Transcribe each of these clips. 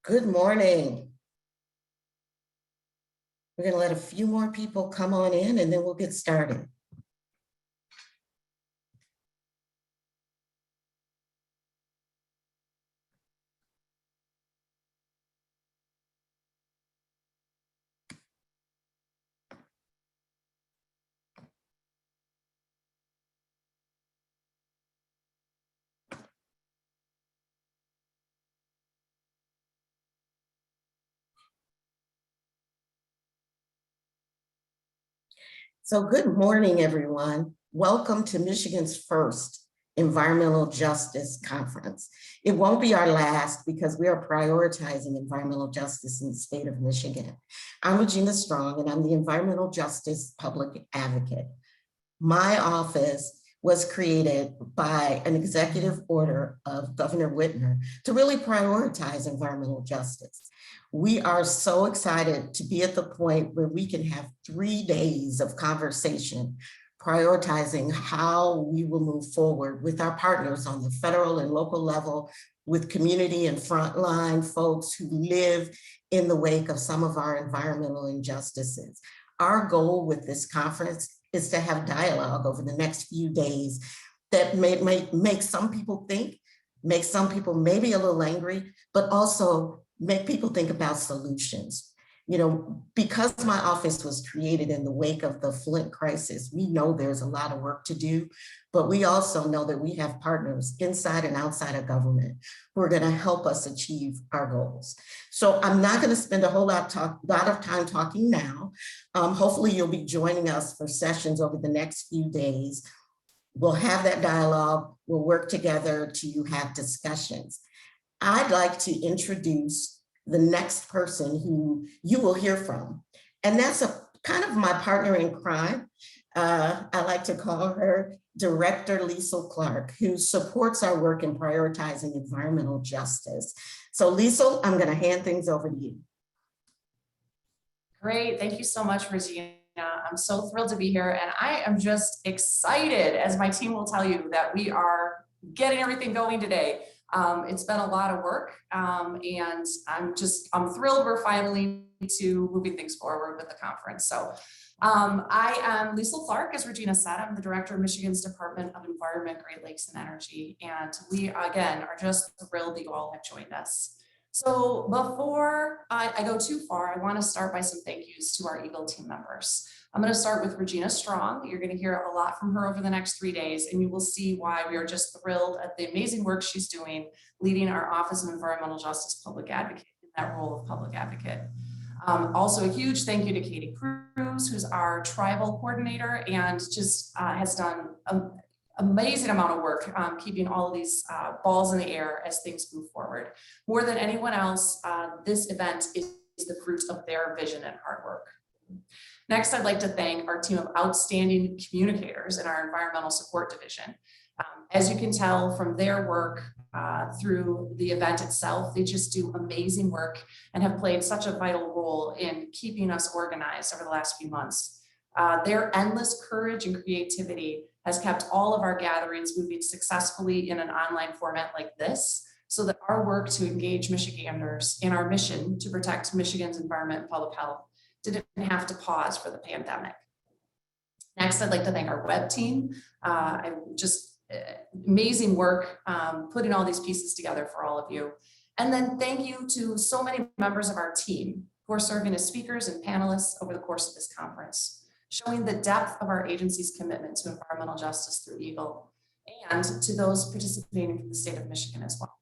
Good morning. We're going to let a few more people come on in and then we'll get started. So good morning, everyone. Welcome to Michigan's first Environmental Justice Conference. It won't be our last because we are prioritizing environmental justice in the state of Michigan. I'm Regina Strong and I'm the Environmental Justice Public Advocate. My office was created by an executive order of Governor Whitmer to really prioritize environmental justice. We are so excited to be at the point where we can have 3 days of conversation prioritizing how we will move forward with our partners on the federal and local level, with community and frontline folks who live in the wake of some of our environmental injustices. Our goal with this conference is to have dialogue over the next few days that may make some people think, make some people maybe a little angry, but also make people think about solutions. You know, because my office was created in the wake of the Flint crisis, we know there's a lot of work to do, but we also know that we have partners inside and outside of government who are going to help us achieve our goals. So I'm not going to spend a whole lot of time talking now. Hopefully you'll be joining us for sessions over the next few days. We'll have that dialogue. We'll work together to have discussions. I'd like to introduce the next person who you will hear from. And that's a kind of my partner in crime. I like to call her Director Liesl Clark, who supports our work in prioritizing environmental justice. So Liesl, I'm going to hand things over to you. Great, thank you so much, Regina. I'm so thrilled to be here, and I am just excited, as my team will tell you, that we are getting everything going today. It's been a lot of work, and I'm thrilled we're finally moving things forward with the conference. So I am Liesl Clark, as Regina said. I'm the Director of Michigan's Department of Environment, Great Lakes, and Energy, and we, again, are just thrilled that you all have joined us. So before I go too far, I want to start by some thank yous to our EGLE team members. I'm going to start with Regina Strong. You're going to hear a lot from her over the next 3 days, and you will see why we are just thrilled at the amazing work she's doing, leading our Office of Environmental Justice Public Advocate in that role of public advocate. Also a huge thank you to Katie Cruz, who's our tribal coordinator and just has done an amazing amount of work keeping all of these balls in the air as things move forward. More than anyone else, this event is the fruit of their vision and hard work. Next, I'd like to thank our team of outstanding communicators in our Environmental Support Division. As you can tell from their work through the event itself, they just do amazing work and have played such a vital role in keeping us organized over the last few months. Their endless courage and creativity has kept all of our gatherings moving successfully in an online format like this, so that our work to engage Michiganders in our mission to protect Michigan's environment and public health didn't have to pause for the pandemic. Next, I'd like to thank our web team. Amazing work putting all these pieces together for all of you. And then thank you to so many members of our team who are serving as speakers and panelists over the course of this conference, showing the depth of our agency's commitment to environmental justice through EGLE, and to those participating from the state of Michigan as well.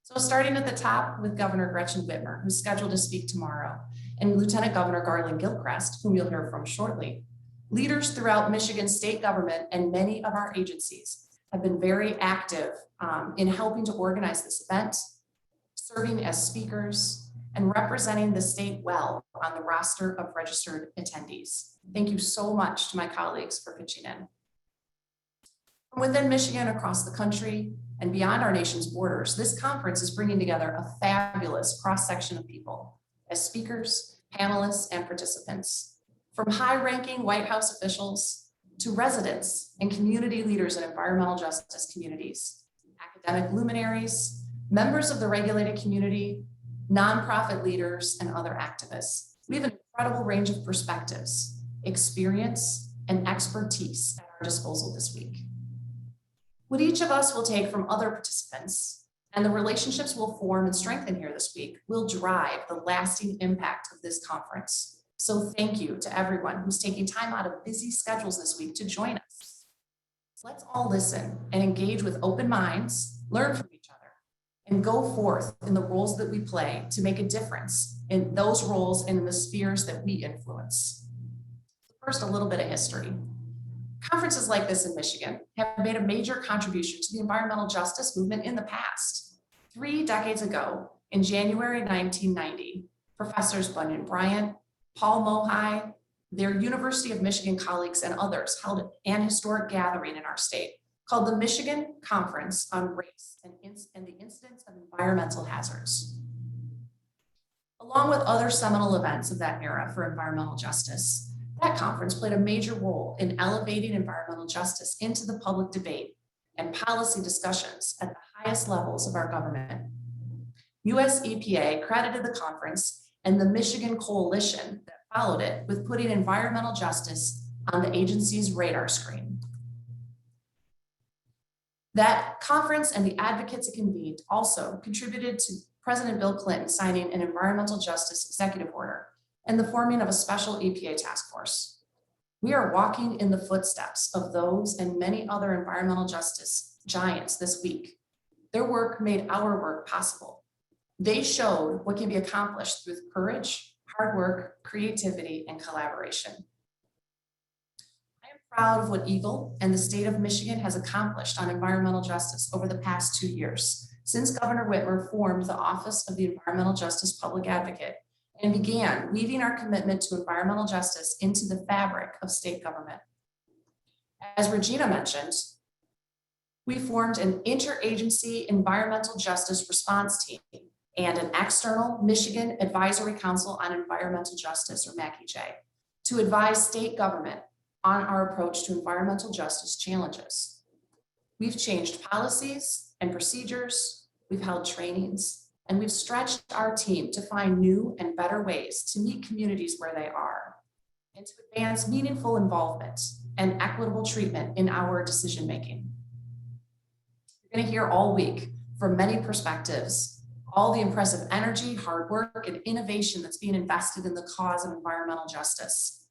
So starting at the top with Governor Gretchen Whitmer, who's scheduled to speak tomorrow, and Lieutenant Governor Garland Gilchrist, whom you'll hear from shortly. Leaders throughout Michigan state government and many of our agencies have been very active in helping to organize this event, serving as speakers, and representing the state well on the roster of registered attendees. Thank you so much to my colleagues for pitching in. From within Michigan, across the country, and beyond our nation's borders, this conference is bringing together a fabulous cross-section of people as speakers, panelists, and participants. From high-ranking White House officials to residents and community leaders in environmental justice communities, academic luminaries, members of the regulated community, nonprofit leaders, and other activists. We have an incredible range of perspectives, experience, and expertise at our disposal this week. What each of us will take from other participants and the relationships we'll form and strengthen here this week will drive the lasting impact of this conference. So thank you to everyone who's taking time out of busy schedules this week to join us. Let's all listen and engage with open minds, learn from each other, and go forth in the roles that we play to make a difference in those roles and in the spheres that we influence. First, a little bit of history. Conferences like this in Michigan have made a major contribution to the environmental justice movement in the past. 3 decades ago, in January 1990, Professors Bunyan Bryant, Paul Mohai, their University of Michigan colleagues, and others held an historic gathering in our state called the Michigan Conference on Race and the Incidence of Environmental Hazards. Along with other seminal events of that era for environmental justice, that conference played a major role in elevating environmental justice into the public debate and policy discussions at the highest levels of our government. US EPA credited the conference and the Michigan Coalition that followed it with putting environmental justice on the agency's radar screen. That conference and the advocates it convened also contributed to President Bill Clinton signing an environmental justice executive order and the forming of a special EPA task force. We are walking in the footsteps of those and many other environmental justice giants this week. Their work made our work possible. They showed what can be accomplished through courage, hard work, creativity, and collaboration. I am proud of what EGLE and the state of Michigan has accomplished on environmental justice over the past 2 years, since Governor Whitmer formed the Office of the Environmental Justice Public Advocate and began weaving our commitment to environmental justice into the fabric of state government. As Regina mentioned, we formed an interagency environmental justice response team and an external Michigan Advisory Council on Environmental Justice, or MACEJ, to advise state government on our approach to environmental justice challenges. We've changed policies and procedures, we've held trainings, and we've stretched our team to find new and better ways to meet communities where they are and to advance meaningful involvement and equitable treatment in our decision-making. You're going to hear all week from many perspectives, all the impressive energy, hard work, and innovation that's being invested in the cause of environmental justice.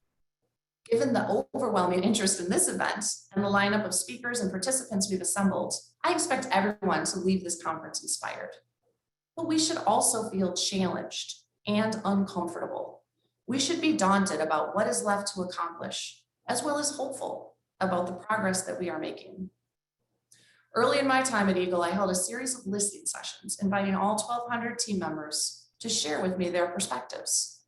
Given the overwhelming interest in this event and the lineup of speakers and participants we've assembled, I expect everyone to leave this conference inspired. But we should also feel challenged and uncomfortable. We should be daunted about what is left to accomplish, as well as hopeful about the progress that we are making. Early in my time at EGLE, I held a series of listening sessions, inviting all 1,200 team members to share with me their perspectives.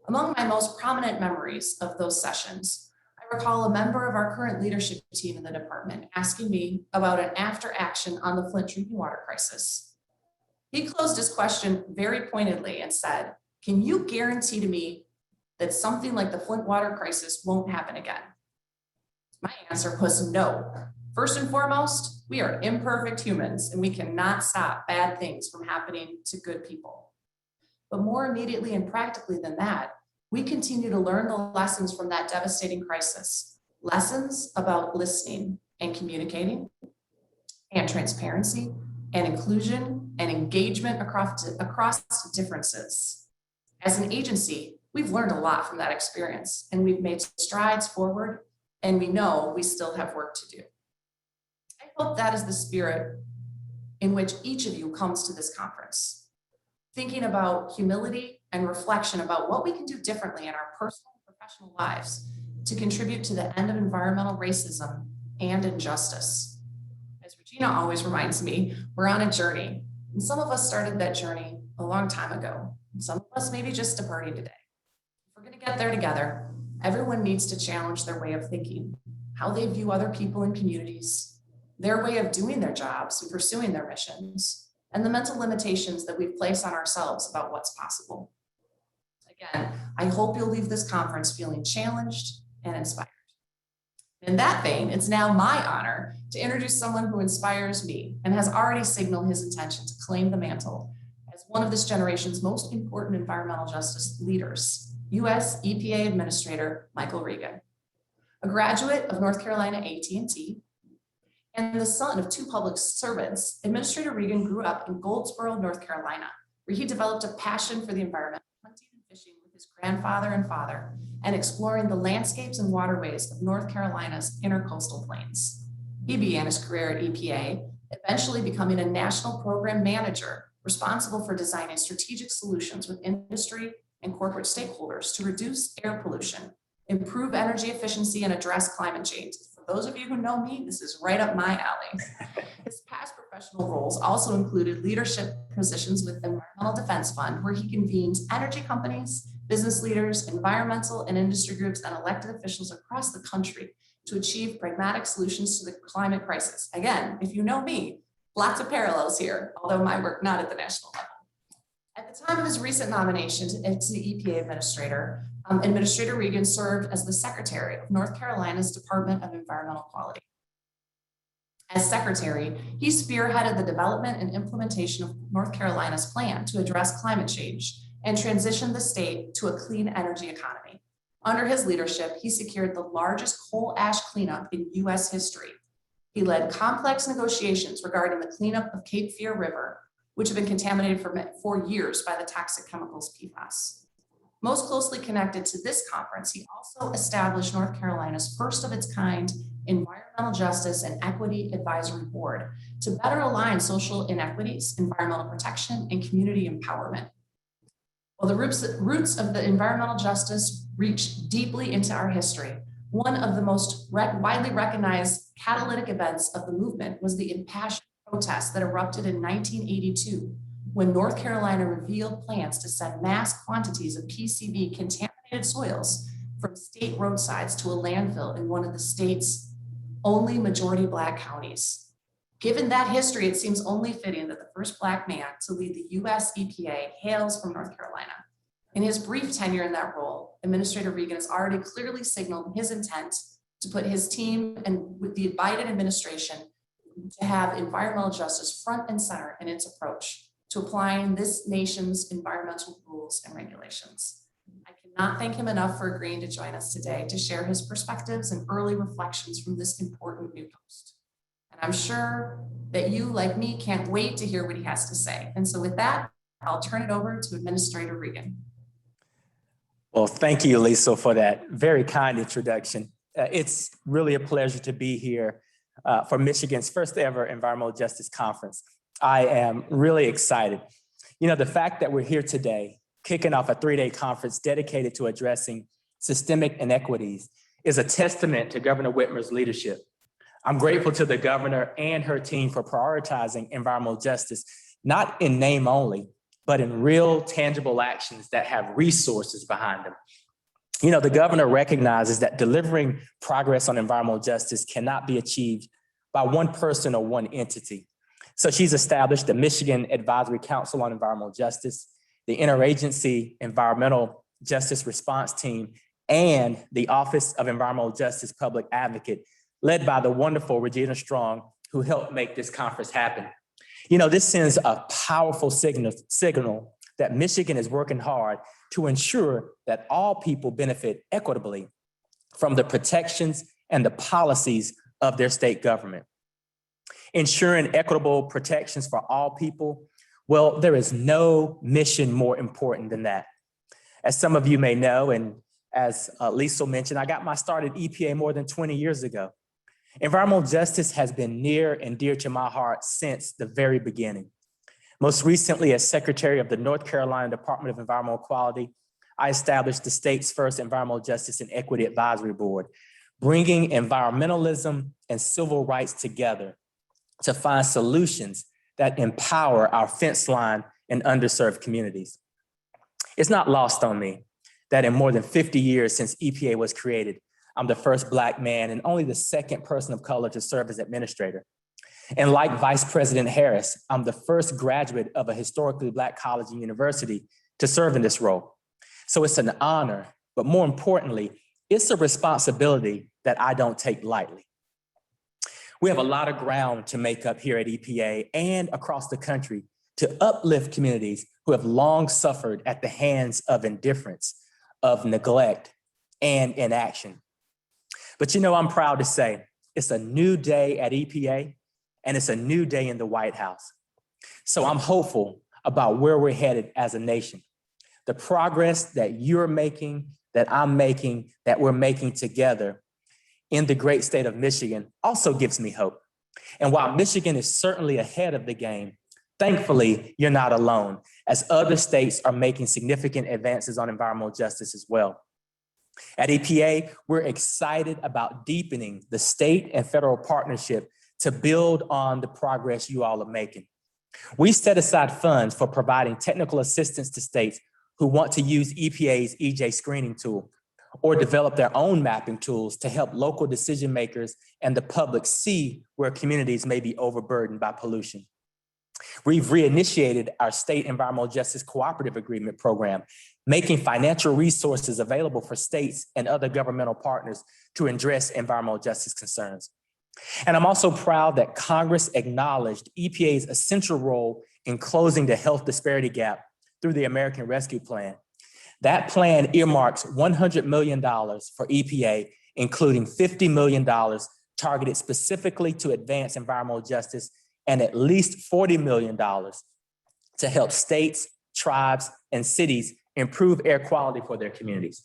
Among my most prominent memories of those sessions, I recall a member of our current leadership team in the department asking me about an after action on the Flint drinking water crisis. He closed his question very pointedly and said, "Can you guarantee to me that something like the Flint water crisis won't happen again?" My answer was no. First and foremost, we are imperfect humans and we cannot stop bad things from happening to good people. But more immediately and practically than that, we continue to learn the lessons from that devastating crisis. Lessons about listening and communicating, and transparency, and inclusion, and engagement across differences. As an agency, we've learned a lot from that experience, and we've made strides forward, and we know we still have work to do. I hope that is the spirit in which each of you comes to this conference, thinking about humility and reflection about what we can do differently in our personal and professional lives to contribute to the end of environmental racism and injustice. As Regina always reminds me, we're on a journey, and some of us started that journey a long time ago, and some of us maybe just departing today. If we're going to get there together, everyone needs to challenge their way of thinking, how they view other people and communities, their way of doing their jobs and pursuing their missions, and the mental limitations that we've placed on ourselves about what's possible. Again, I hope you'll leave this conference feeling challenged and inspired. In that vein, it's now my honor to introduce someone who inspires me and has already signaled his intention to claim the mantle as one of this generation's most important environmental justice leaders, U.S. EPA Administrator Michael Regan. A graduate of North Carolina A&T and the son of two public servants, Administrator Regan grew up in Goldsboro, North Carolina, where he developed a passion for the environment, hunting and fishing with his grandfather and father, and exploring the landscapes and waterways of North Carolina's intercoastal plains. He began his career at EPA, eventually becoming a national program manager responsible for designing strategic solutions with industry and corporate stakeholders to reduce air pollution, improve energy efficiency, and address climate change. For those of you who know me, this is right up my alley. His past professional roles also included leadership positions with the Environmental Defense Fund, where he convened energy companies, business leaders, environmental and industry groups, and elected officials across the country to achieve pragmatic solutions to the climate crisis. Again, if you know me, lots of parallels here, although my work not at the national level. At the time of his recent nomination to the EPA Administrator, Administrator Regan served as the Secretary of North Carolina's Department of Environmental Quality. As Secretary, he spearheaded the development and implementation of North Carolina's plan to address climate change and transition the state to a clean energy economy. Under his leadership, he secured the largest coal ash cleanup in U.S. history. He led complex negotiations regarding the cleanup of Cape Fear River, which have been contaminated for years by the toxic chemicals PFAS. Most closely connected to this conference, he also established North Carolina's first of its kind Environmental Justice and Equity Advisory Board to better align social inequities, environmental protection, and community empowerment. While the roots of the environmental justice reach deeply into our history, one of the most widely recognized catalytic events of the movement was the impassioned protest that erupted in 1982, when North Carolina revealed plans to send mass quantities of PCB contaminated soils from state roadsides to a landfill in one of the state's only majority Black counties. Given that history, it seems only fitting that the first Black man to lead the U.S. EPA hails from North Carolina. In his brief tenure in that role, Administrator Regan has already clearly signaled his intent to put his team and with the Biden administration to have environmental justice front and center in its approach to applying this nation's environmental rules and regulations. I cannot thank him enough for agreeing to join us today to share his perspectives and early reflections from this important new post. And I'm sure that you, like me, can't wait to hear what he has to say. And so with that, I'll turn it over to Administrator Regan. Well, thank you, Liesl, for that very kind introduction. It's really a pleasure to be here for Michigan's first ever Environmental Justice Conference. I am really excited. You know, the fact that we're here today, kicking off a 3-day conference dedicated to addressing systemic inequities, is a testament to Governor Whitmer's leadership. I'm grateful to the governor and her team for prioritizing environmental justice, not in name only, but in real tangible actions that have resources behind them. You know, the governor recognizes that delivering progress on environmental justice cannot be achieved by one person or one entity. So she's established the Michigan Advisory Council on Environmental Justice, the Interagency Environmental Justice Response Team, and the Office of Environmental Justice Public Advocate, led by the wonderful Regina Strong, who helped make this conference happen. You know, this sends a powerful signal that Michigan is working hard to ensure that all people benefit equitably from the protections and the policies of their state government. Ensuring equitable protections for all people, well, there is no mission more important than that. As some of you may know, and as Liesl mentioned, I got my start at EPA more than 20 years ago. Environmental justice has been near and dear to my heart since the very beginning. Most recently, as Secretary of the North Carolina Department of Environmental Quality, I established the state's first Environmental Justice and Equity Advisory Board, bringing environmentalism and civil rights together to find solutions that empower our fence line and underserved communities. It's not lost on me that in more than 50 years since EPA was created, I'm the first Black man and only the second person of color to serve as administrator. And like Vice President Harris, I'm the first graduate of a historically Black college and university to serve in this role. So it's an honor, but more importantly, it's a responsibility that I don't take lightly. We have a lot of ground to make up here at EPA and across the country to uplift communities who have long suffered at the hands of indifference, of neglect, and inaction. But I'm proud to say it's a new day at EPA, and it's a new day in the White House. So I'm hopeful about where we're headed as a nation. The progress that you're making, that I'm making, that we're making together in the great state of Michigan also gives me hope. And while Michigan is certainly ahead of the game, thankfully, you're not alone, as other states are making significant advances on environmental justice as well. At EPA, we're excited about deepening the state and federal partnership to build on the progress you all are making. We set aside funds for providing technical assistance to states who want to use EPA's EJ screening tool or develop their own mapping tools to help local decision makers and the public see where communities may be overburdened by pollution. We've reinitiated our State Environmental Justice Cooperative Agreement program, making financial resources available for states and other governmental partners to address environmental justice concerns. And I'm also proud that Congress acknowledged EPA's essential role in closing the health disparity gap through the American Rescue Plan. That plan earmarks $100 million for EPA, including $50 million targeted specifically to advance environmental justice and at least $40 million to help states, tribes, and cities improve air quality for their communities.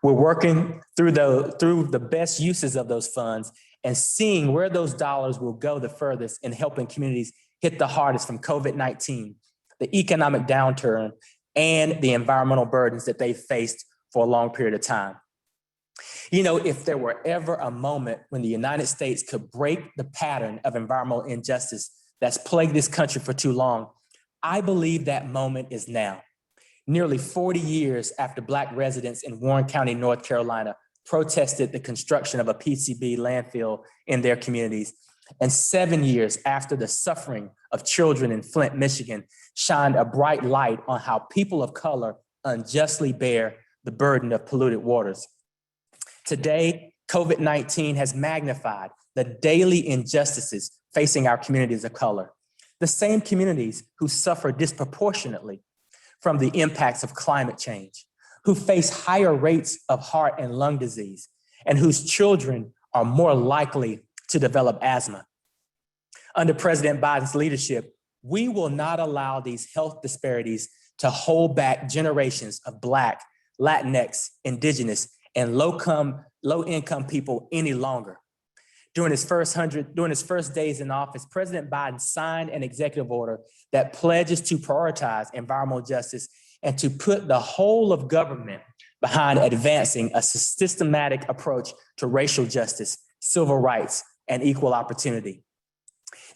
We're working through the best uses of those funds and seeing where those dollars will go the furthest in helping communities hit the hardest from COVID-19, the economic downturn, and the environmental burdens that they've faced for a long period of time. If there were ever a moment when the United States could break the pattern of environmental injustice that's plagued this country for too long, I believe that moment is now. Nearly 40 years after Black residents in Warren County, North Carolina, protested the construction of a PCB landfill in their communities, and 7 years after the suffering of children in Flint, Michigan, shined a bright light on how people of color unjustly bear the burden of polluted waters. Today, COVID-19 has magnified the daily injustices facing our communities of color, the same communities who suffer disproportionately from the impacts of climate change, who face higher rates of heart and lung disease, and whose children are more likely to develop asthma. Under President Biden's leadership, we will not allow these health disparities to hold back generations of Black, Latinx, Indigenous, and low-income people any longer. During his first days in office, President Biden signed an executive order that pledges to prioritize environmental justice and to put the whole of government behind advancing a systematic approach to racial justice, civil rights, and equal opportunity.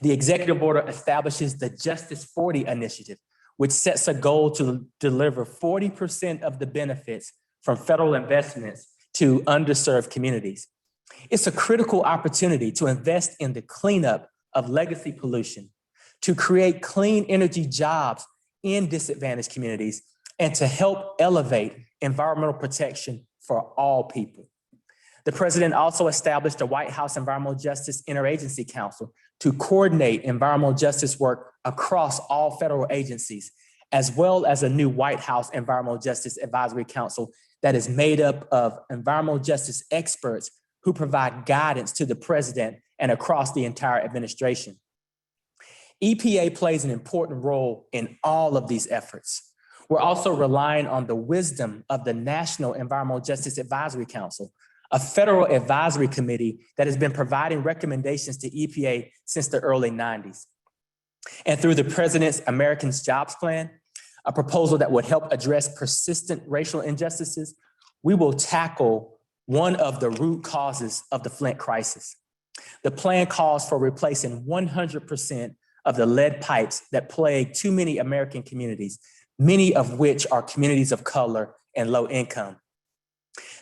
The executive order establishes the Justice 40 initiative, which sets a goal to deliver 40% of the benefits from federal investments to underserved communities. It's a critical opportunity to invest in the cleanup of legacy pollution, to create clean energy jobs in disadvantaged communities, and to help elevate environmental protection for all people. The president also established a White House Environmental Justice Interagency Council to coordinate environmental justice work across all federal agencies, as well as a new White House Environmental Justice Advisory Council that is made up of environmental justice experts who provide guidance to the president and across the entire administration. EPA plays an important role in all of these efforts. We're also relying on the wisdom of the National Environmental Justice Advisory Council, a federal advisory committee that has been providing recommendations to EPA since the early 90s. And through the President's Americans Jobs Plan, a proposal that would help address persistent racial injustices, we will tackle one of the root causes of the Flint crisis. The plan calls for replacing 100% of the lead pipes that plague too many American communities, many of which are communities of color and low income.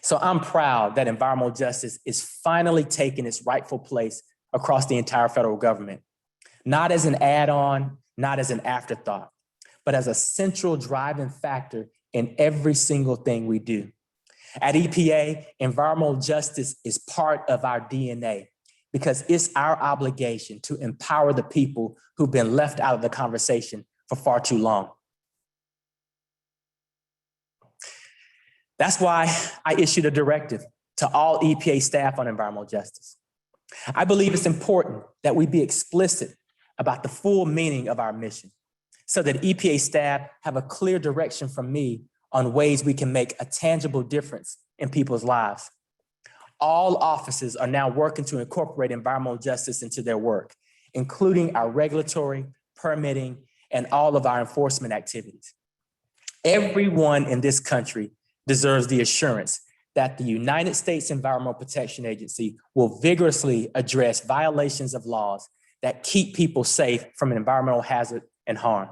So I'm proud that environmental justice is finally taking its rightful place across the entire federal government, not as an add-on, not as an afterthought, but as a central driving factor in every single thing we do. At EPA, environmental justice is part of our DNA because it's our obligation to empower the people who've been left out of the conversation for far too long. That's why I issued a directive to all EPA staff on environmental justice. I believe it's important that we be explicit about the full meaning of our mission so that EPA staff have a clear direction from me on ways we can make a tangible difference in people's lives. All offices are now working to incorporate environmental justice into their work, including our regulatory, permitting, and all of our enforcement activities. Everyone in this country deserves the assurance that the United States Environmental Protection Agency will vigorously address violations of laws that keep people safe from environmental hazard and harm.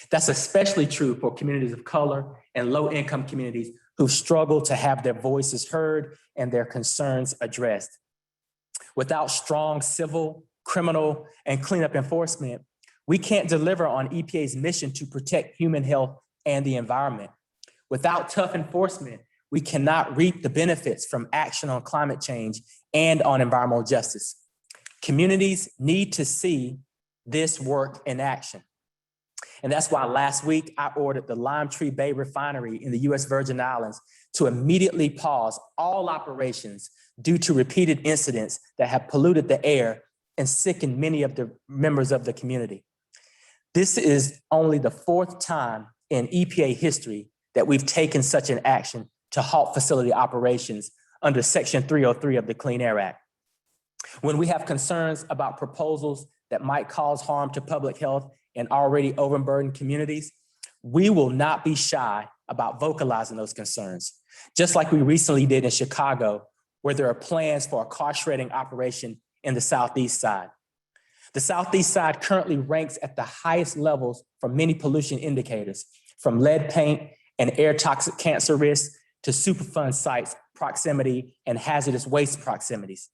That's especially true for communities of color and low-income communities who struggle to have their voices heard and their concerns addressed. Without strong civil, criminal, and cleanup enforcement, we can't deliver on EPA's mission to protect human health and the environment. Without tough enforcement, we cannot reap the benefits from action on climate change and on environmental justice. Communities need to see this work in action. And that's why last week I ordered the Lime Tree Bay Refinery in the US Virgin Islands to immediately pause all operations due to repeated incidents that have polluted the air and sickened many of the members of the community. This is only the fourth time in EPA history that we've taken such an action to halt facility operations under Section 303 of the Clean Air Act. When we have concerns about proposals that might cause harm to public health in already overburdened communities, we will not be shy about vocalizing those concerns, just like we recently did in Chicago, where there are plans for a car shredding operation in the Southeast side. The Southeast side currently ranks at the highest levels for many pollution indicators, from lead paint and air toxic cancer risks to Superfund sites proximity and hazardous waste proximities.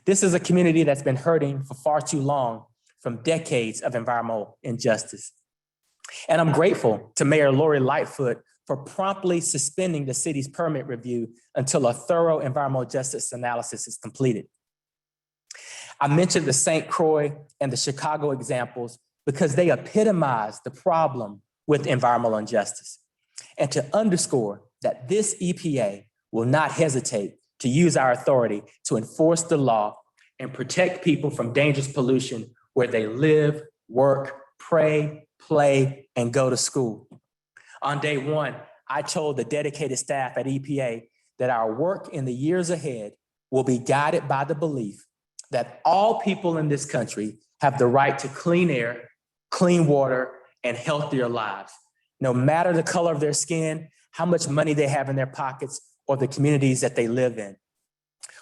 This is a community that's been hurting for far too long from decades of environmental injustice. And I'm grateful to Mayor Lori Lightfoot for promptly suspending the city's permit review until a thorough environmental justice analysis is completed. I mentioned the St. Croix and the Chicago examples because they epitomize the problem with environmental injustice, and to underscore that this EPA will not hesitate to use our authority to enforce the law and protect people from dangerous pollution where they live, work, pray, play, and go to school. On day one, I told the dedicated staff at EPA that our work in the years ahead will be guided by the belief that all people in this country have the right to clean air, clean water, and healthier lives, no matter the color of their skin, how much money they have in their pockets, or the communities that they live in.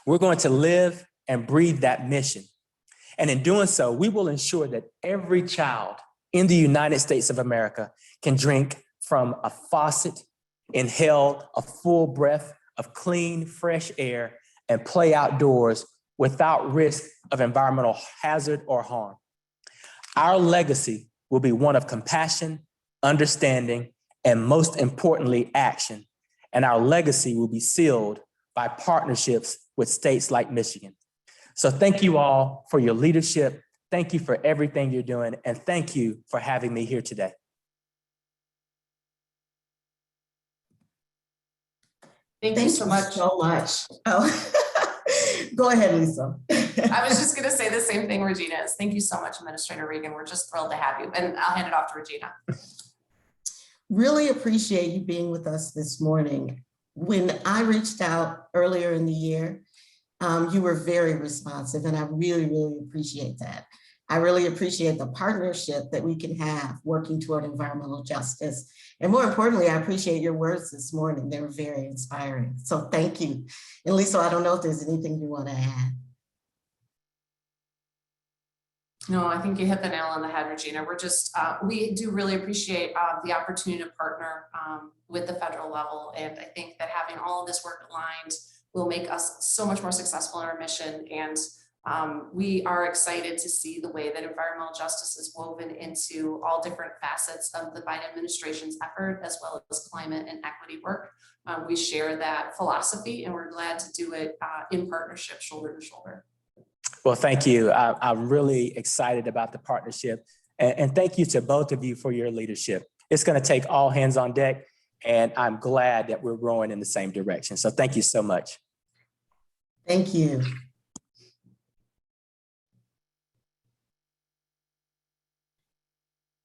We're going to live and breathe that mission. And in doing so, we will ensure that every child in the United States of America can drink from a faucet, inhale a full breath of clean, fresh air, and play outdoors without risk of environmental hazard or harm. Our legacy will be one of compassion, understanding, and most importantly, action. And our legacy will be sealed by partnerships with states like Michigan. So thank you all for your leadership. Thank you for everything you're doing. And thank you for having me here today. Thank you so much. Oh, go ahead, Lisa. I was just going to say the same thing, Regina. Thank you so much, Administrator Regan. We're just thrilled to have you. And I'll hand it off to Regina. Really appreciate you being with us this morning. When I reached out earlier in the year, you were very responsive, and I really, really appreciate that. I really appreciate the partnership that we can have working toward environmental justice. And more importantly, I appreciate your words this morning. They were very inspiring. So thank you. And Lisa, I don't know if there's anything you want to add. No, I think you hit the nail on the head, Regina. We're just, we do really appreciate the opportunity to partner with the federal level. And I think that having all of this work aligned will make us so much more successful in our mission. And we are excited to see the way that environmental justice is woven into all different facets of the Biden administration's effort, as well as climate and equity work. We share that philosophy, and we're glad to do it in partnership, shoulder to shoulder. Well, thank you. I'm really excited about the partnership. And thank you to both of you for your leadership. It's going to take all hands on deck, and I'm glad that we're rowing in the same direction. So thank you so much. Thank you.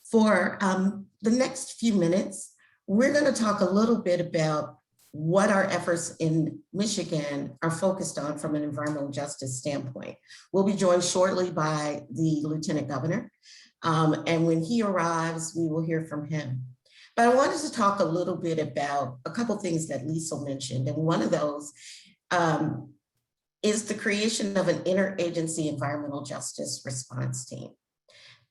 For the next few minutes, we're going to talk a little bit about what our efforts in Michigan are focused on from an environmental justice standpoint. We'll be joined shortly by the Lieutenant Governor, and when he arrives, we will hear from him. But I wanted to talk a little bit about a couple things that Liesl mentioned, and one of those is the creation of an interagency environmental justice response team.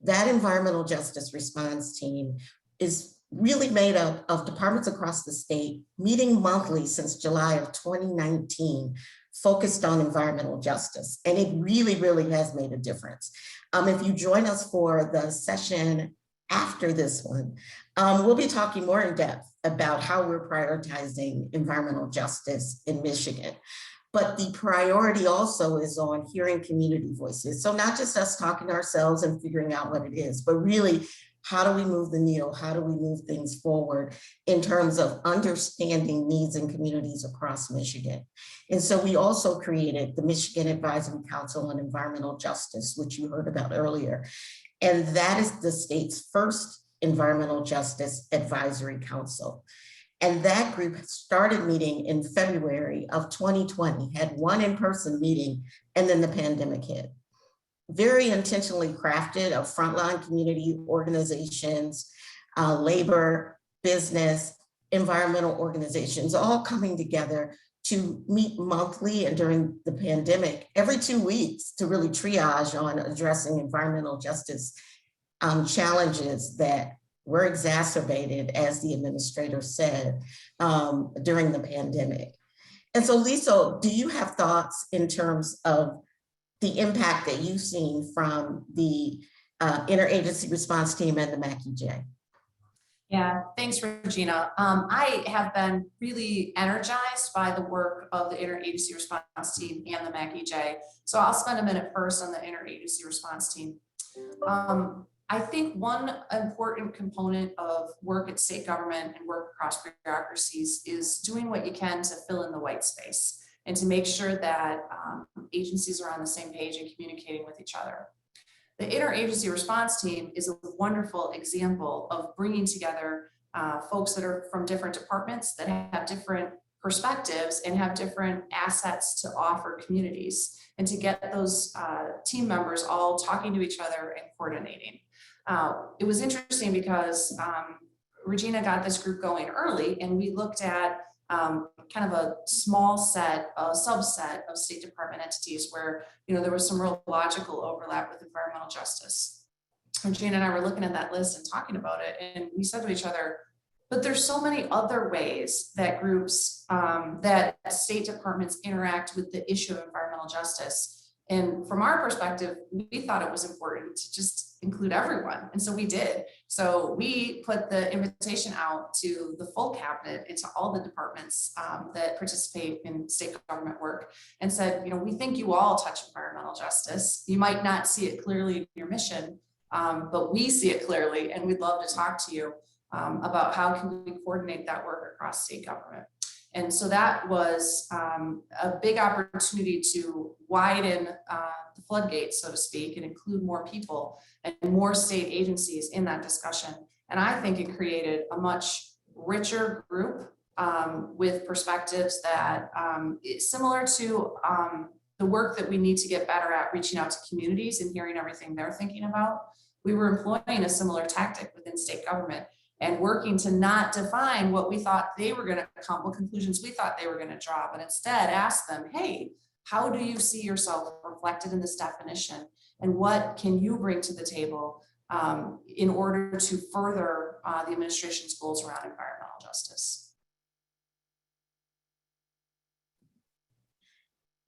That environmental justice response team is really made up of departments across the state meeting monthly since July of 2019, focused on environmental justice. And it really, really has made a difference. If you join us for the session after this one, we'll be talking more in depth about how we're prioritizing environmental justice in Michigan. But the priority also is on hearing community voices. So not just us talking to ourselves and figuring out what it is, but really, how do we move the needle? How do we move things forward in terms of understanding needs in communities across Michigan? And so we also created the Michigan Advisory Council on Environmental Justice, which you heard about earlier. And that is the state's first environmental justice advisory council. And that group started meeting in February of 2020, had one in-person meeting, and then the pandemic hit. Very intentionally crafted of frontline community organizations, labor, business, environmental organizations, all coming together to meet monthly and during the pandemic, every 2 weeks, to really triage on addressing environmental justice challenges that were exacerbated, as the administrator said, during the pandemic. And so, Liesl, do you have thoughts in terms of the impact that you've seen from the interagency response team and the MACEJ? Yeah, thanks, Regina. I have been really energized by the work of the interagency response team and the MACEJ. So I'll spend a minute first on the interagency response team. I think one important component of work at state government and work across bureaucracies is doing what you can to fill in the white space and to make sure that agencies are on the same page and communicating with each other. The interagency response team is a wonderful example of bringing together folks that are from different departments that have different perspectives and have different assets to offer communities, and to get those team members all talking to each other and coordinating. It was interesting because Regina got this group going early, and we looked at kind of a small set, a subset of State Department entities where, there was some real logical overlap with environmental justice. Regina and I were looking at that list and talking about it, and we said to each other, but there's so many other ways that groups, that state departments interact with the issue of environmental justice. And from our perspective, we thought it was important to just include everyone. And so we did. So we put the invitation out to the full cabinet, into all the departments that participate in state government work, and said, we think you all touch environmental justice. You might not see it clearly in your mission, but we see it clearly, and we'd love to talk to you about how can we coordinate that work across state government. And so that was a big opportunity to widen the floodgates, so to speak, and include more people and more state agencies in that discussion. And I think it created a much richer group with perspectives that is similar to the work that we need to get better at reaching out to communities and hearing everything they're thinking about. We were employing a similar tactic within state government, and working to not define what we thought they were going to come, what conclusions we thought they were going to draw, but instead ask them, hey, how do you see yourself reflected in this definition? And what can you bring to the table in order to further the administration's goals around environmental justice?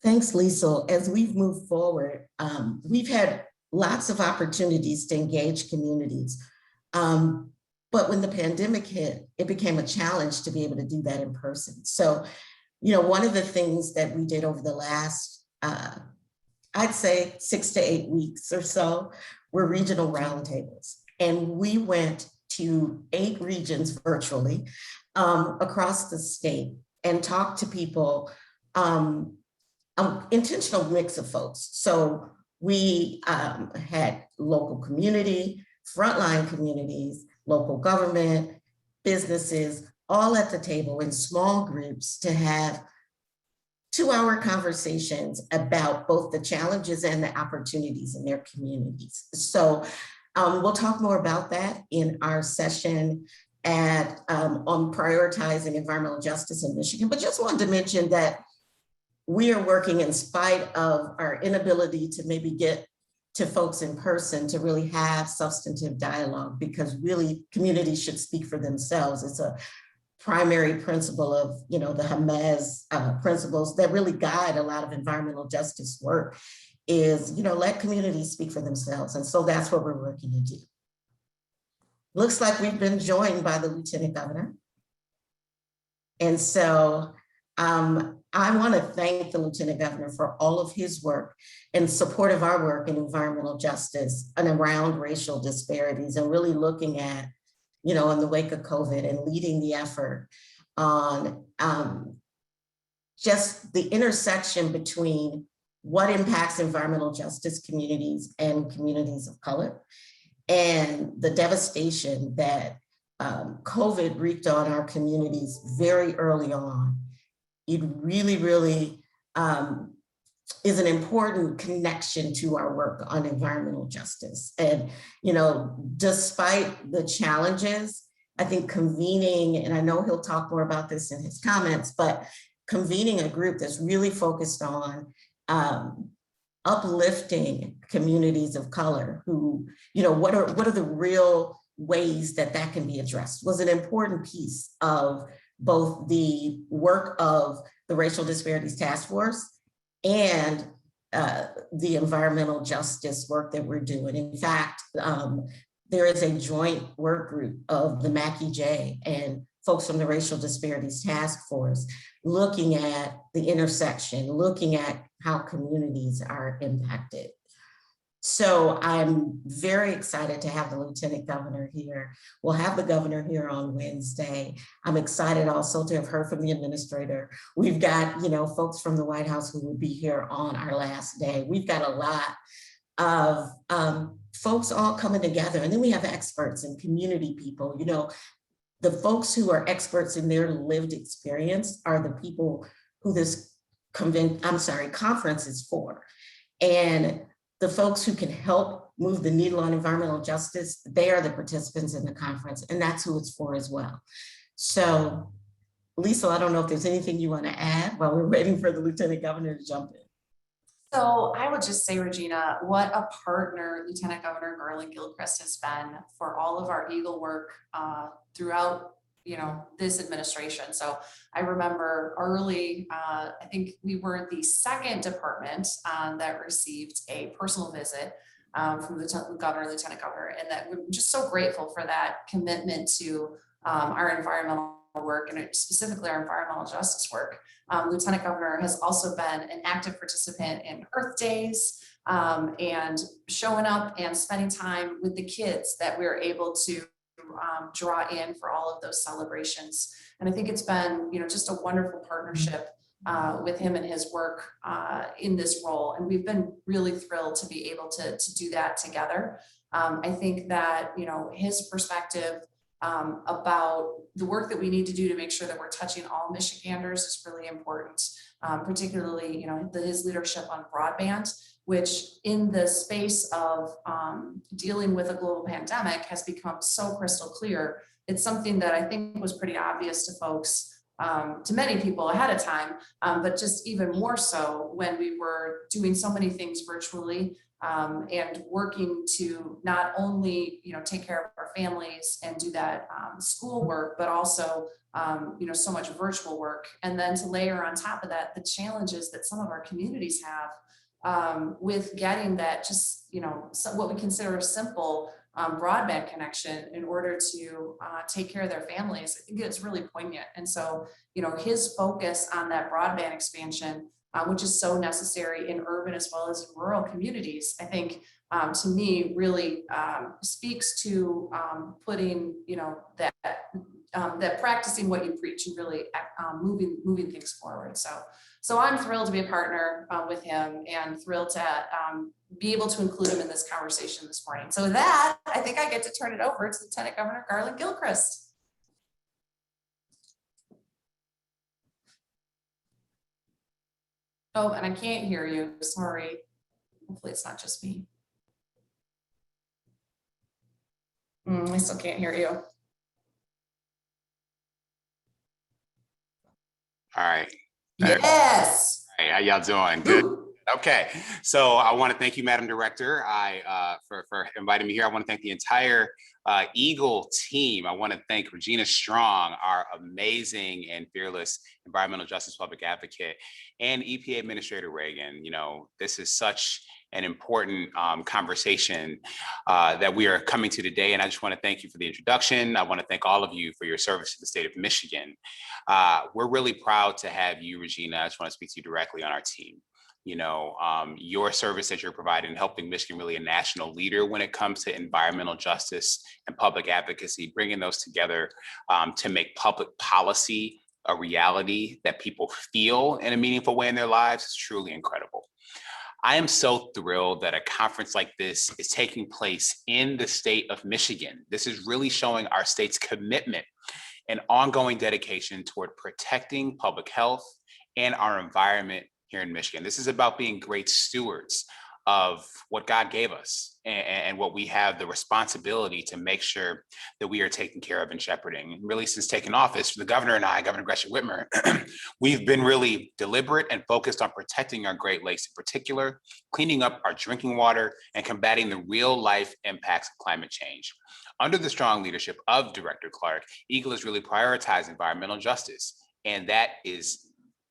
Thanks, Liesl. As we've moved forward, we've had lots of opportunities to engage communities. But when the pandemic hit, it became a challenge to be able to do that in person. So, one of the things that we did over the last, I'd say 6 to 8 weeks or so, were regional roundtables. And we went to 8 regions virtually across the state and talked to people, intentional mix of folks. So we had local community, frontline communities, local government, businesses, all at the table in small groups to have 2-hour conversations about both the challenges and the opportunities in their communities. So we'll talk more about that in our session on prioritizing environmental justice in Michigan, but just wanted to mention that we are working in spite of our inability to maybe get to folks in person to really have substantive dialogue, because really communities should speak for themselves. It's a primary principle of, the Hamas principles that really guide a lot of environmental justice work is, let communities speak for themselves. And so that's what we're working to do. Looks like we've been joined by the Lieutenant Governor. And so I want to thank the Lieutenant Governor for all of his work in support of our work in environmental justice and around racial disparities, and really looking at, in the wake of COVID and leading the effort on just the intersection between what impacts environmental justice communities and communities of color, and the devastation that COVID wreaked on our communities very early on. It really, really is an important connection to our work on environmental justice. And, despite the challenges, I think convening, and I know he'll talk more about this in his comments, but convening a group that's really focused on uplifting communities of color who, what are the real ways that can be addressed was an important piece of both the work of the Racial Disparities Task Force and the environmental justice work that we're doing. In fact, there is a joint work group of the MACEJ and folks from the Racial Disparities Task Force looking at the intersection, looking at how communities are impacted. So I'm very excited to have the Lieutenant Governor here. We'll have the governor here on Wednesday. I'm excited also to have heard from the administrator. We've got, folks from the White House who will be here on our last day. We've got a lot of folks all coming together. And then we have experts and community people. The folks who are experts in their lived experience are the people who this conference is for. And the folks who can help move the needle on environmental justice, they are the participants in the conference, and that's who it's for as well. So, Liesl, I don't know if there's anything you want to add while we're waiting for the Lieutenant Governor to jump in. So I would just say, Regina, what a partner Lieutenant Governor Garland Gilchrist has been for all of our EGLE work throughout this administration. So I remember early, I think we were the second department that received a personal visit from the governor, Lieutenant Governor, and that we're just so grateful for that commitment to our environmental work and specifically our environmental justice work. Lieutenant Governor has also been an active participant in Earth Days and showing up and spending time with the kids that we were able to draw in for all of those celebrations. And I think it's been, just a wonderful partnership with him and his work in this role. And we've been really thrilled to be able to do that together. I think that, his perspective about the work that we need to do to make sure that we're touching all Michiganders is really important, particularly, his leadership on broadband, which in the space of dealing with a global pandemic has become so crystal clear. It's something that I think was pretty obvious to folks, to many people ahead of time, but just even more so when we were doing so many things virtually and working to not only, take care of our families and do that school work, but also, so much virtual work. And then to layer on top of that, the challenges that some of our communities have with getting that just, what we consider a simple broadband connection in order to take care of their families. I think it's really poignant. And so, his focus on that broadband expansion which is so necessary in urban as well as rural communities, I think to me really speaks to putting, that practicing what you preach and really moving things forward. So I'm thrilled to be a partner with him and thrilled to be able to include him in this conversation this morning. So with that, I think I get to turn it over to Lieutenant Governor Garland Gilchrist. Oh, and I can't hear you, sorry. Hopefully it's not just me. I still can't hear you. All right. Yes. Hey, how y'all doing? Good. Okay. So I want to thank you, Madam Director, for inviting me here. I want to thank the entire EGLE team. I want to thank Regina Strong, our amazing and fearless environmental justice public advocate, and EPA Administrator Regan. This is such an important conversation that we are coming to today. And I just want to thank you for the introduction. I want to thank all of you for your service to the state of Michigan. We're really proud to have you, Regina. I just want to speak to you directly on our team. Your service that you're providing, helping Michigan really a national leader when it comes to environmental justice and public advocacy, bringing those together to make public policy a reality that people feel in a meaningful way in their lives is truly incredible. I am so thrilled that a conference like this is taking place in the state of Michigan. This is really showing our state's commitment and ongoing dedication toward protecting public health and our environment here in Michigan. This is about being great stewards of what God gave us and what we have the responsibility to make sure that we are taking care of and shepherding. And really, since taking office, the governor and I, Governor Gretchen Whitmer, we've been really deliberate and focused on protecting our Great Lakes in particular, cleaning up our drinking water, and combating the real life impacts of climate change. Under the strong leadership of Director Clark, EGLE has really prioritized environmental justice, and that is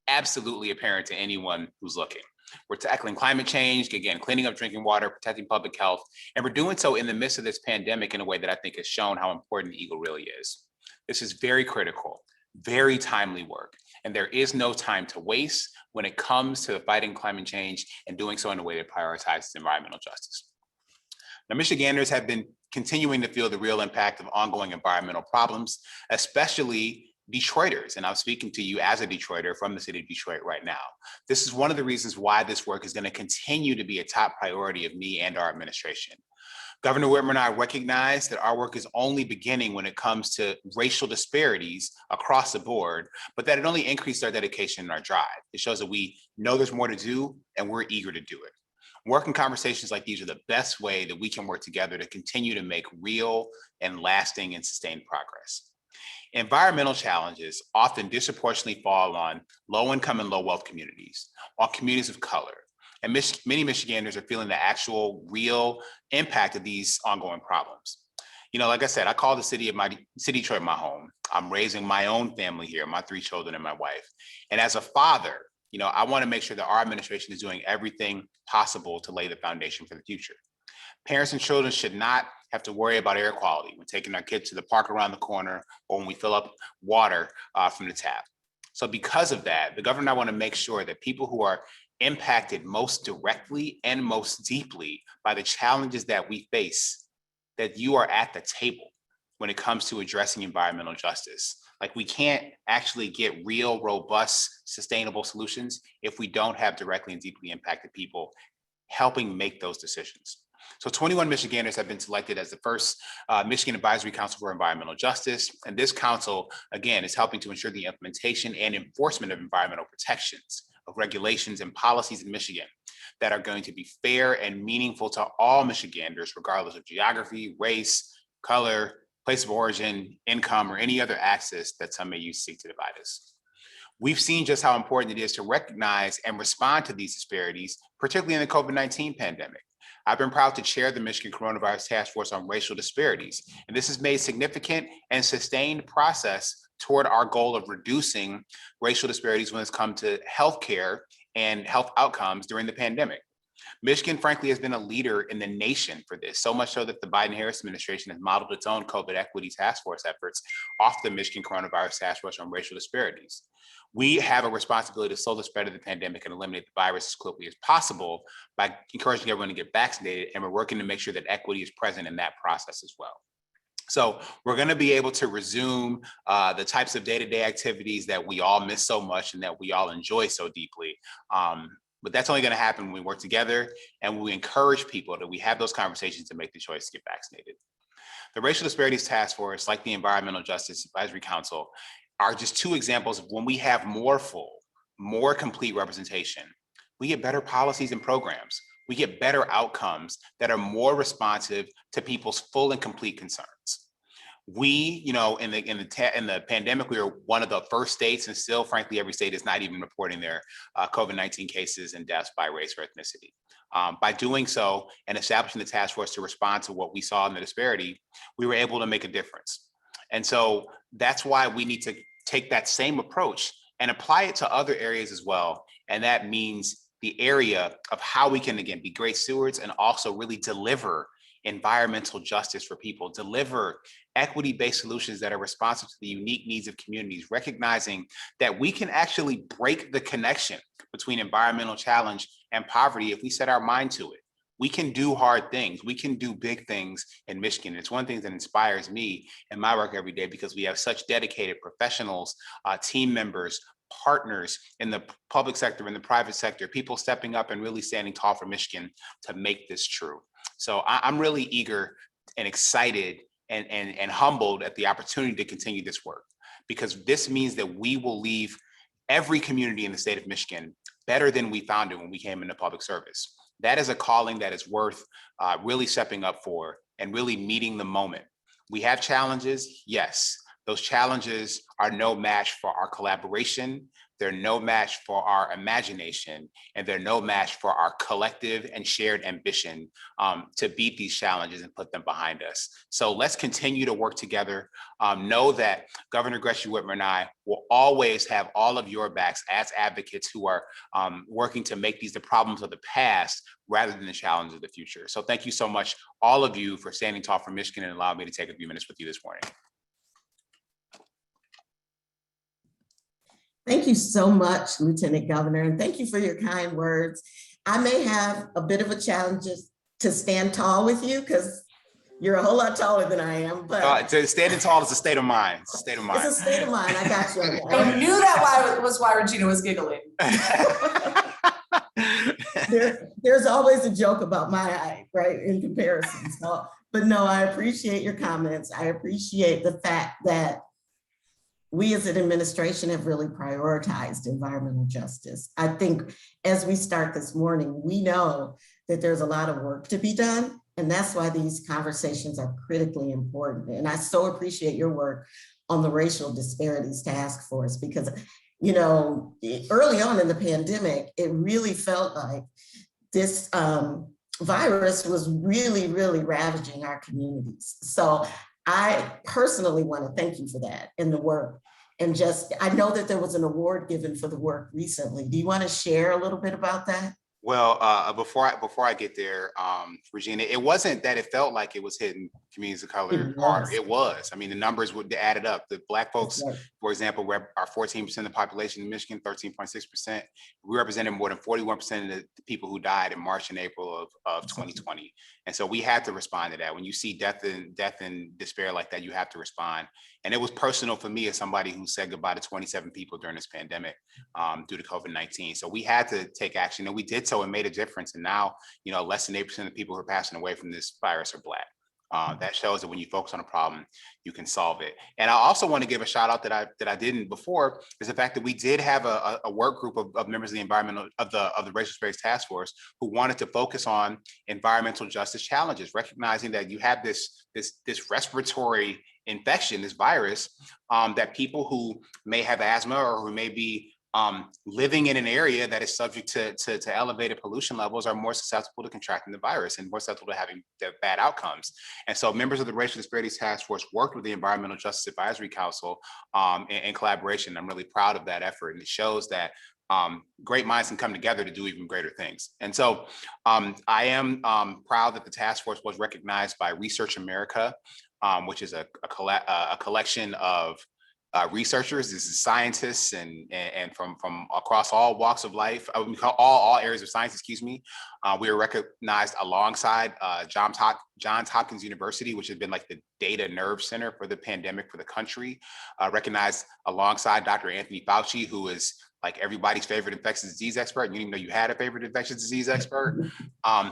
absolutely apparent to anyone who's looking. We're tackling climate change, again, cleaning up drinking water, protecting public health, and we're doing so in the midst of this pandemic in a way that I think has shown how important EGLE really is. This is very critical, very timely work, and there is no time to waste when it comes to fighting climate change and doing so in a way that prioritizes environmental justice. Now, Michiganders have been continuing to feel the real impact of ongoing environmental problems, especially Detroiters, and I'm speaking to you as a Detroiter from the city of Detroit right now. This is one of the reasons why this work is going to continue to be a top priority of me and our administration. Governor Whitmer and I recognize that our work is only beginning when it comes to racial disparities across the board, but that it only increased our dedication and our drive. It shows that we know there's more to do and we're eager to do it. Working conversations like these are the best way that we can work together to continue to make real and lasting and sustained progress. Environmental challenges often disproportionately fall on low-income and low-wealth communities, on communities of color, and many Michiganders are feeling the actual, real impact of these ongoing problems. Like I said, I call the city of Detroit my home. I'm raising my own family here, my 3 children and my wife. And as a father, I want to make sure that our administration is doing everything possible to lay the foundation for the future. Parents and children should not have to worry about air quality when taking our kids to the park around the corner or when we fill up water from the tap. So because of that, the governor and I want to make sure that people who are impacted most directly and most deeply by the challenges that we face, that you are at the table when it comes to addressing environmental justice. Like, we can't actually get real, robust, sustainable solutions if we don't have directly and deeply impacted people helping make those decisions. So 21 Michiganders have been selected as the first Michigan Advisory Council for Environmental Justice. And this council, again, is helping to ensure the implementation and enforcement of environmental protections, of regulations and policies in Michigan that are going to be fair and meaningful to all Michiganders, regardless of geography, race, color, place of origin, income, or any other access that some may use to seek to divide us. We've seen just how important it is to recognize and respond to these disparities, particularly in the COVID-19 pandemic. I've been proud to chair the Michigan Coronavirus Task Force on Racial Disparities, and this has made significant and sustained progress toward our goal of reducing racial disparities when it's come to healthcare and health outcomes during the pandemic. Michigan, frankly, has been a leader in the nation for this, so much so that the Biden-Harris administration has modeled its own COVID equity task force efforts off the Michigan Coronavirus Task Force on Racial Disparities. We have a responsibility to slow the spread of the pandemic and eliminate the virus as quickly as possible by encouraging everyone to get vaccinated, and we're working to make sure that equity is present in that process as well. So we're going to be able to resume the types of day-to-day activities that we all miss so much and that we all enjoy so deeply. But that's only going to happen when we work together and when we encourage people that we have those conversations to make the choice to get vaccinated. The Racial Disparities Task Force, like the Environmental Justice Advisory Council, are just two examples of when we have more full, more complete representation, we get better policies and programs. We get better outcomes that are more responsive to people's full and complete concerns. We, in the pandemic, we were one of the first states, and still, frankly, every state is not even reporting their COVID-19 cases and deaths by race or ethnicity. By doing so and establishing the task force to respond to what we saw in the disparity, we were able to make a difference. And so that's why we need to take that same approach and apply it to other areas as well. And that means the area of how we can, again, be great stewards and also really deliver environmental justice for people, deliver equity-based solutions that are responsive to the unique needs of communities, recognizing that we can actually break the connection between environmental challenge and poverty if we set our mind to it. We can do hard things. We can do big things in Michigan. It's one of the things that inspires me in my work every day, because we have such dedicated professionals, team members, partners in the public sector, in the private sector, people stepping up and really standing tall for Michigan to make this true. So I'm really eager and excited and humbled at the opportunity to continue this work, because this means that we will leave every community in the state of Michigan better than we found it when we came into public service. That is a calling that is worth really stepping up for and really meeting the moment. We have challenges, yes. Those challenges are no match for our collaboration. They're no match for our imagination, and they're no match for our collective and shared ambition to beat these challenges and put them behind us. So let's continue to work together. Know that Governor Gretchen Whitmer and I will always have all of your backs as advocates who are working to make these the problems of the past rather than the challenges of the future. So thank you so much, all of you, for standing tall for Michigan and allowing me to take a few minutes with you this morning. Thank you so much, Lieutenant Governor, and thank you for your kind words. I may have a bit of a challenge to stand tall with you because you're a whole lot taller than I am. But standing tall is a state of mind. It's a state of mind. It's a state of mind. I got you. I knew that was why Regina was giggling. There's always a joke about my height, right, in comparison. So, but no, I appreciate your comments. I appreciate the fact that we as an administration have really prioritized environmental justice. I think as we start this morning, we know that there's a lot of work to be done, and that's why these conversations are critically important. And I so appreciate your work on the Racial Disparities Task Force, because, early on in the pandemic, it really felt like this virus was really, really ravaging our communities. So I personally want to thank you for that and the work. And I know that there was an award given for the work recently. Do you want to share a little bit about that? Well, before I get there, Regina, it wasn't that it felt like it was hitting communities of color harder. It was. I mean, the numbers would add it up. The Black folks, for example, are 14% of the population in Michigan, 13.6%. We represented more than 41% of the people who died in March and April of 2020. And so we had to respond to that. When you see death and despair like that, you have to respond. And it was personal for me as somebody who said goodbye to 27 people during this pandemic due to COVID-19. So we had to take action, and we did so and made a difference. And now, less than 8% of the people who are passing away from this virus are Black. That shows that when you focus on a problem, you can solve it. And I also want to give a shout out that I didn't before, is the fact that we did have a work group of members of the Racial Disparities Task Force who wanted to focus on environmental justice challenges, recognizing that you have this respiratory infection, this virus, that people who may have asthma or who may be living in an area that is subject to elevated pollution levels are more susceptible to contracting the virus and more susceptible to having bad outcomes. And so members of the Racial Disparities Task Force worked with the Environmental Justice Advisory Council in collaboration. I'm really proud of that effort. And it shows that great minds can come together to do even greater things. And so I am proud that the task force was recognized by Research America, which is a collection of researchers. This is scientists and from across all walks of life, all areas of science, excuse me. We were recognized alongside Johns Hopkins University, which has been like the data nerve center for the pandemic for the country, recognized alongside Dr. Anthony Fauci, who is like everybody's favorite infectious disease expert. You didn't even know you had a favorite infectious disease expert.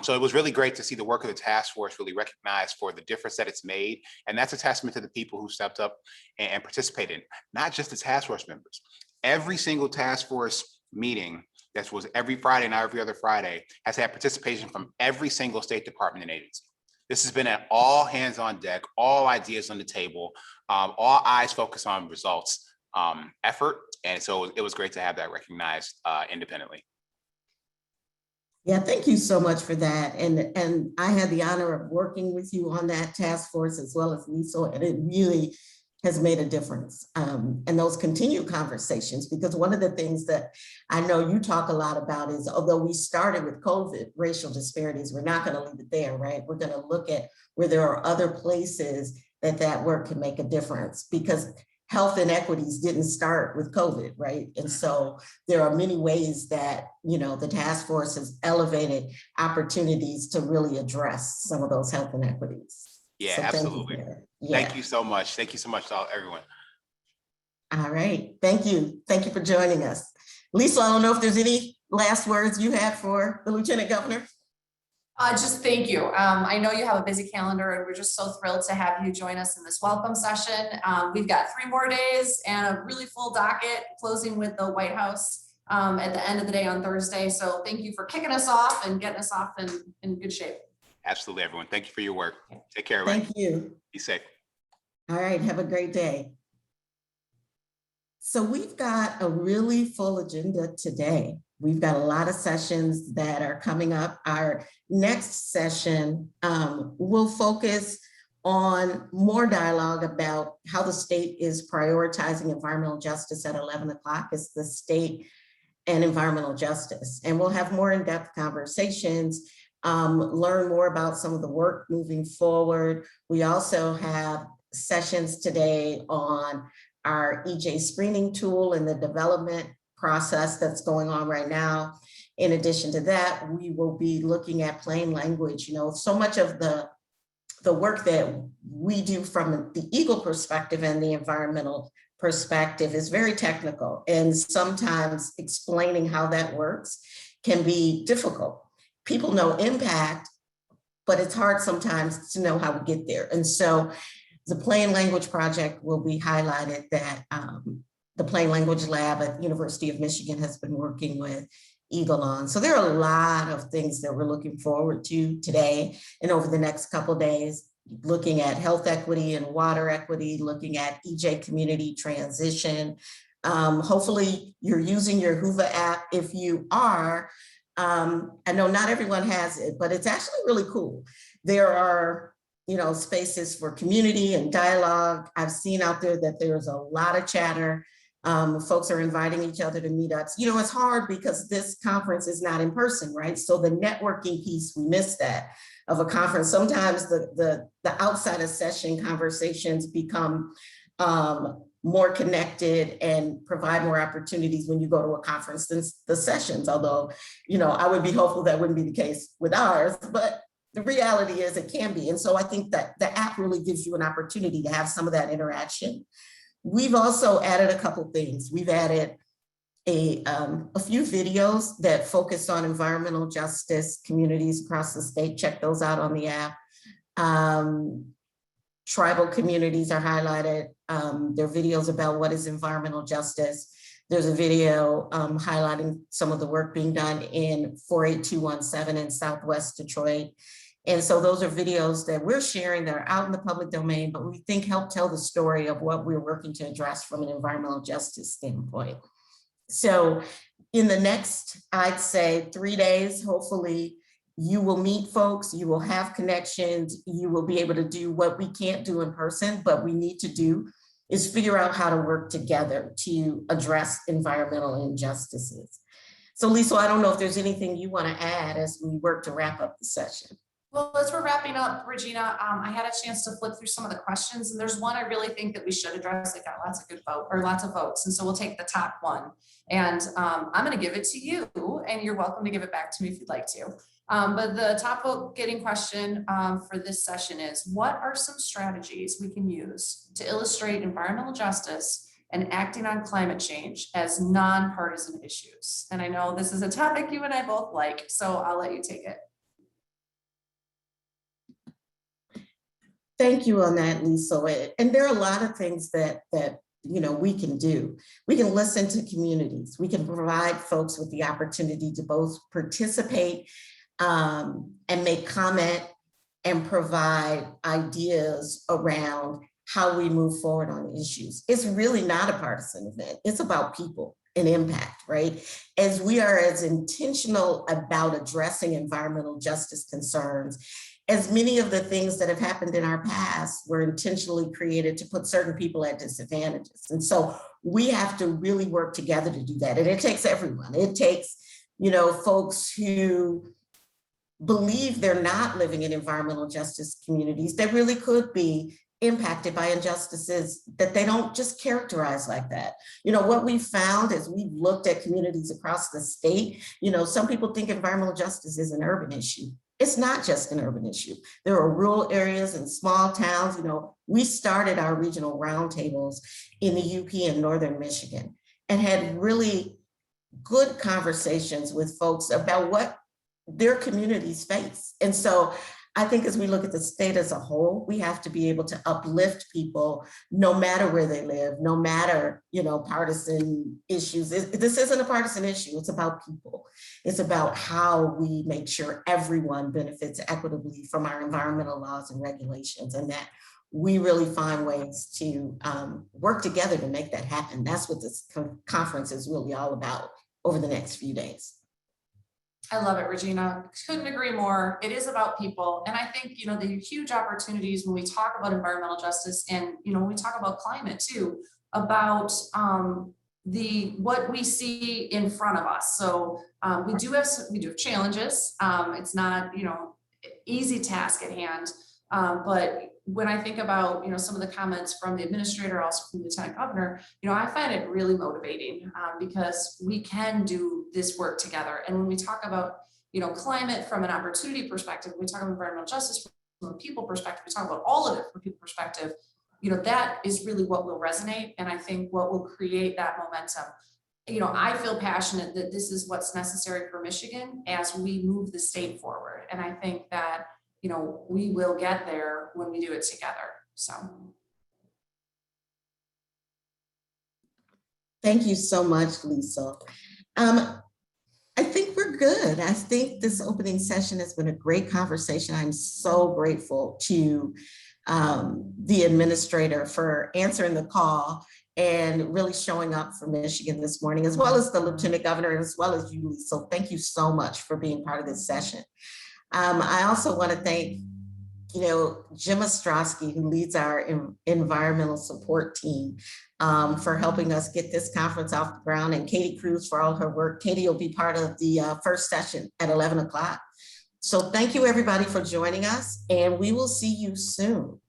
So it was really great to see the work of the task force really recognized for the difference that it's made. And that's a testament to the people who stepped up and participated, not just the task force members. Every single task force meeting that was every Friday and every other Friday has had participation from every single state department and agency. This has been an all hands on deck, all ideas on the table, all eyes focused on results effort. And so it was great to have that recognized independently. Yeah, thank you so much for that. And I had the honor of working with you on that task force as well as Liesl, and it really has made a difference. And those continued conversations, because one of the things that I know you talk a lot about is, although we started with COVID, racial disparities, we're not going to leave it there, right? We're going to look at where there are other places that work can make a difference, because health inequities didn't start with COVID, right? And so there are many ways that, the task force has elevated opportunities to really address some of those health inequities. Yeah, So absolutely. Thank you so much. Thank you so much to everyone. All right, thank you. Thank you for joining us. Liesl, I don't know if there's any last words you have for the Lieutenant Governor. Just thank you. I know you have a busy calendar, and we're just so thrilled to have you join us in this welcome session. We've got 3 more days and a really full docket, closing with the White House at the end of the day on Thursday. So thank you for kicking us off and getting us off in good shape. Absolutely, everyone. Thank you for your work. Take care, everybody. Thank you. Be safe. All right, have a great day. So we've got a really full agenda today. We've got a lot of sessions that are coming up. Our next session will focus on more dialogue about how the state is prioritizing environmental justice at 11 o'clock. It's the state and environmental justice. And we'll have more in-depth conversations, learn more about some of the work moving forward. We also have sessions today on our EJ screening tool and the development process that's going on right now. In addition to that, we will be looking at plain language. So much of the work that we do from the EGLE perspective and the environmental perspective is very technical. And sometimes explaining how that works can be difficult. People know impact, but it's hard sometimes to know how we get there. And so the Plain Language Project will be highlighted that the Plain Language Lab at the University of Michigan has been working with EGLE on. So there are a lot of things that we're looking forward to today and over the next couple of days, looking at health equity and water equity, looking at EJ community transition. Hopefully you're using your Hoover app. If you are, I know not everyone has it, but it's actually really cool. There are spaces for community and dialogue. I've seen out there that there's a lot of chatter. Folks are inviting each other to meetups. It's hard because this conference is not in person, right? So the networking piece, we miss that of a conference. Sometimes the outside of session conversations become more connected and provide more opportunities when you go to a conference than the sessions. Although, I would be hopeful that wouldn't be the case with ours, but the reality is it can be. And so I think that the app really gives you an opportunity to have some of that interaction. We've also added a couple things. We've added a few videos that focus on environmental justice communities across the state. Check those out on the app. Tribal communities are highlighted. There are videos about what is environmental justice. There's a video highlighting some of the work being done in 48217 in Southwest Detroit. And so those are videos that we're sharing that are out in the public domain, but we think help tell the story of what we're working to address from an environmental justice standpoint. So in the next, I'd say 3 days, hopefully you will meet folks, you will have connections, you will be able to do what we can't do in person, but we need to do is figure out how to work together to address environmental injustices. So Liesl, I don't know if there's anything you want to add as we work to wrap up the session. Well, as we're wrapping up, Regina, I had a chance to flip through some of the questions, and there's one I really think that we should address. It got lots of votes, and so we'll take the top one. And I'm going to give it to you, and you're welcome to give it back to me if you'd like to. But the top vote getting question for this session is, what are some strategies we can use to illustrate environmental justice and acting on climate change as nonpartisan issues? And I know this is a topic you and I both like, so I'll let you take it. Thank you on that, Liesl. And there are a lot of things that we can do. We can listen to communities. We can provide folks with the opportunity to both participate and make comment and provide ideas around how we move forward on issues. It's really not a partisan event. It's about people and impact, right? As we are as intentional about addressing environmental justice concerns, as many of the things that have happened in our past were intentionally created to put certain people at disadvantages. And so we have to really work together to do that. And it takes everyone. It takes, folks who believe they're not living in environmental justice communities that really could be impacted by injustices that they don't just characterize like that. What we found as we've looked at communities across the state, some people think environmental justice is an urban issue. It's not just an urban issue. There are rural areas and small towns. We started our regional roundtables in the UP in Northern Michigan and had really good conversations with folks about what their communities face. And so I think as we look at the state as a whole, we have to be able to uplift people no matter where they live, no matter, partisan issues. This isn't a partisan issue. It's about people. It's about how we make sure everyone benefits equitably from our environmental laws and regulations, and that we really find ways to work together to make that happen. That's what this conference is really all about over the next few days. I love it, Regina. Couldn't agree more. It is about people. And I think, the huge opportunities when we talk about environmental justice and, when we talk about climate too, about what we see in front of us. So we do have challenges. It's not, easy task at hand. But when I think about, some of the comments from the administrator, also from the Lieutenant Governor, I find it really motivating because we can do this work together. And when we talk about, climate from an opportunity perspective, we talk about environmental justice from a people perspective, we talk about all of it from a people perspective, that is really what will resonate. And I think what will create that momentum. I feel passionate that this is what's necessary for Michigan as we move the state forward. And I think that we will get there when we do it together. So. Thank you so much, Liesl. I think we're good. I think this opening session has been a great conversation. I'm so grateful to the administrator for answering the call and really showing up for Michigan this morning, as well as the Lieutenant Governor, as well as you, Liesl. So thank you so much for being part of this session. I also want to thank, Jim Ostrowski, who leads our environmental support team, for helping us get this conference off the ground, and Katie Cruz for all her work. Katie will be part of the first session at 11 o'clock. So thank you everybody for joining us, and we will see you soon.